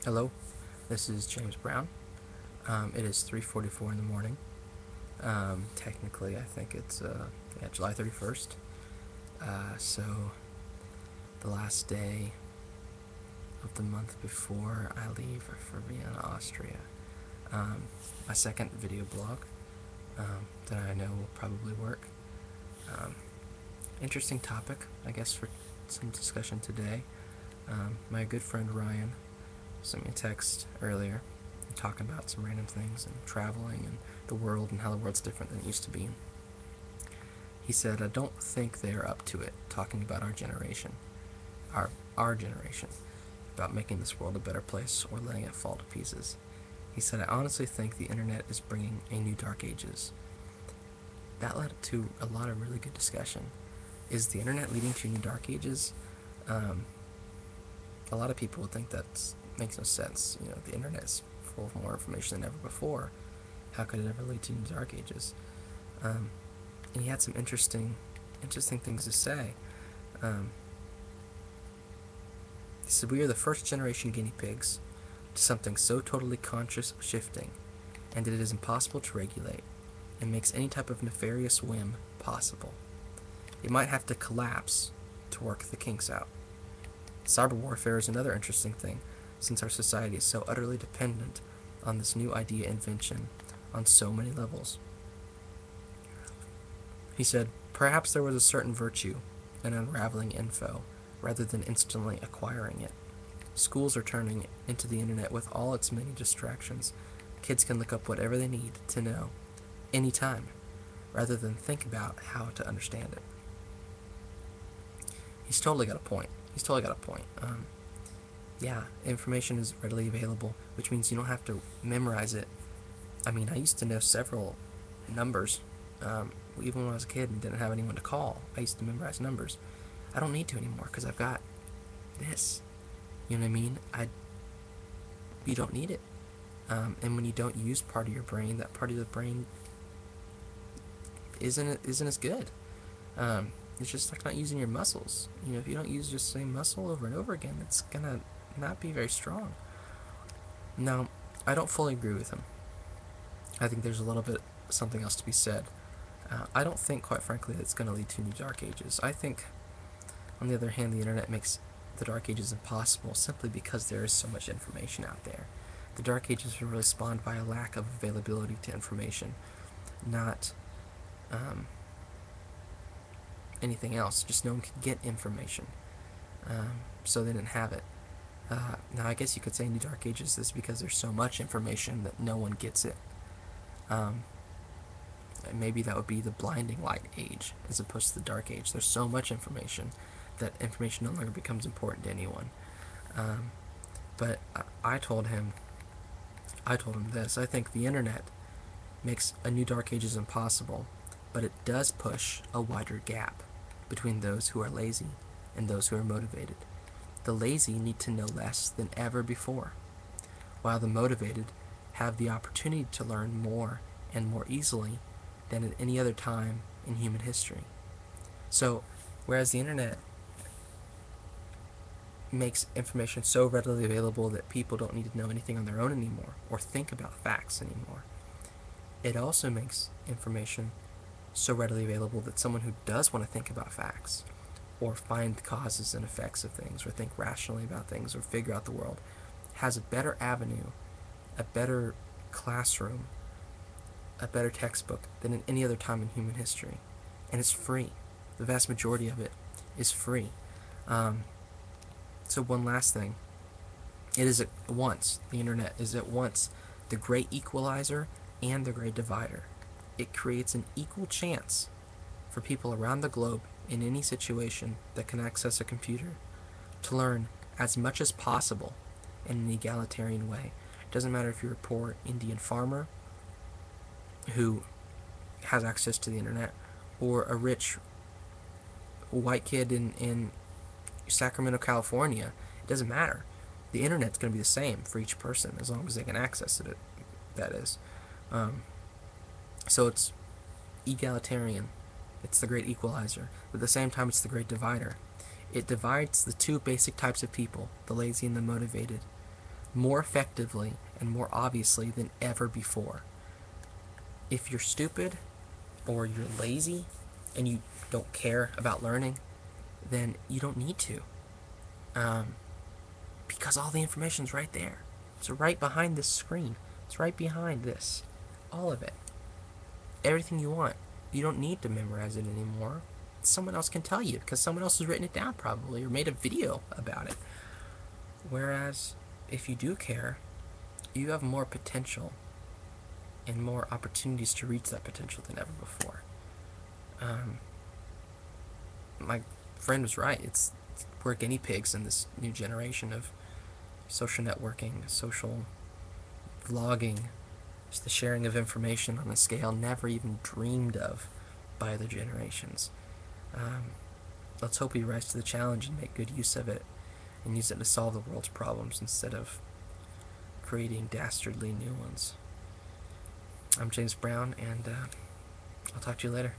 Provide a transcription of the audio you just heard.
Hello, this is James Brown. It is 3:44 in the morning. Technically, I think it's July 31st. So the last day of the month before I leave for Vienna, Austria. My second video blog that I know will probably work. Um, Interesting topic, I guess, for some discussion today. My good friend Ryan sent me a text earlier talking about some random things and traveling and the world and how the world's different than it used to be. He said, I don't think they're up to it, talking about our generation, our generation, about making this world a better place or letting it fall to pieces. He said, I honestly think the internet is bringing a new dark ages. That led to a lot of really good discussion. Is the internet leading to new dark ages? A lot of people would think that makes no sense. The internet is full of more information than ever before. How could it ever lead to new dark ages? And he had some interesting things to say. He said, we are the first generation guinea pigs to something so totally conscious shifting, and that it is impossible to regulate, and makes any type of nefarious whim possible. It might have to collapse to work the kinks out. Cyber warfare is another interesting thing, since our society is so utterly dependent on this new idea invention on so many levels. He said, perhaps there was a certain virtue in unraveling info rather than instantly acquiring it. Schools are turning into the internet with all its many distractions. Kids can look up whatever they need to know anytime, rather than think about how to understand it. He's totally got a point. Yeah, information is readily available, which means you don't have to memorize it. I mean, I used to know several numbers, even when I was a kid and didn't have anyone to call. I used to memorize numbers. I don't need to anymore because I've got this. You know what I mean? You don't need it. And when you don't use part of your brain, that part of the brain isn't as good. It's just like not using your muscles. If you don't use just the same muscle over and over again, it's gonna not be very strong. Now, I don't fully agree with him. I think there's a little bit something else to be said. I don't think, quite frankly, that it's going to lead to new dark ages. I think, on the other hand, the internet makes the dark ages impossible simply because there is so much information out there. The dark ages were really spawned by a lack of availability to information, not anything else. Just no one could get information, so they didn't have it. Now, I guess you could say new dark ages is because there's so much information that no one gets it. Maybe that would be the blinding light age as opposed to the dark age. There's so much information that information no longer becomes important to anyone. But I told him this. I think the internet makes a new dark ages impossible, but it does push a wider gap between those who are lazy and those who are motivated. The lazy need to know less than ever before, while the motivated have the opportunity to learn more and more easily than at any other time in human history. So, whereas the internet makes information so readily available that people don't need to know anything on their own anymore or think about facts anymore, it also makes information so readily available that someone who does want to think about facts or find causes and effects of things or think rationally about things or figure out the world has a better avenue, a better classroom, a better textbook than in any other time in human history. And it's free. The vast majority of it is free. So one last thing. The internet is at once the great equalizer and the great divider. It creates an equal chance for people around the globe in any situation that can access a computer to learn as much as possible in an egalitarian way. It doesn't matter if you're a poor Indian farmer who has access to the internet or a rich white kid in Sacramento, California. It doesn't matter. The internet's going to be the same for each person as long as they can access it, that is. So it's egalitarian. It's the great equalizer. But at the same time, it's the great divider. It divides the two basic types of people, the lazy and the motivated, more effectively and more obviously than ever before. If you're stupid or you're lazy and you don't care about learning, then you don't need to. Because all the information's right there. It's right behind this screen. It's right behind this. All of it. Everything you want. You don't need to memorize it anymore. Someone else can tell you because someone else has written it down probably or made a video about it. Whereas if you do care, you have more potential and more opportunities to reach that potential than ever before. My friend was right. We're guinea pigs in this new generation of social networking, social vlogging, just the sharing of information on a scale never even dreamed of by other generations. Let's hope we rise to the challenge and make good use of it and use it to solve the world's problems instead of creating dastardly new ones. I'm James Brown, and I'll talk to you later.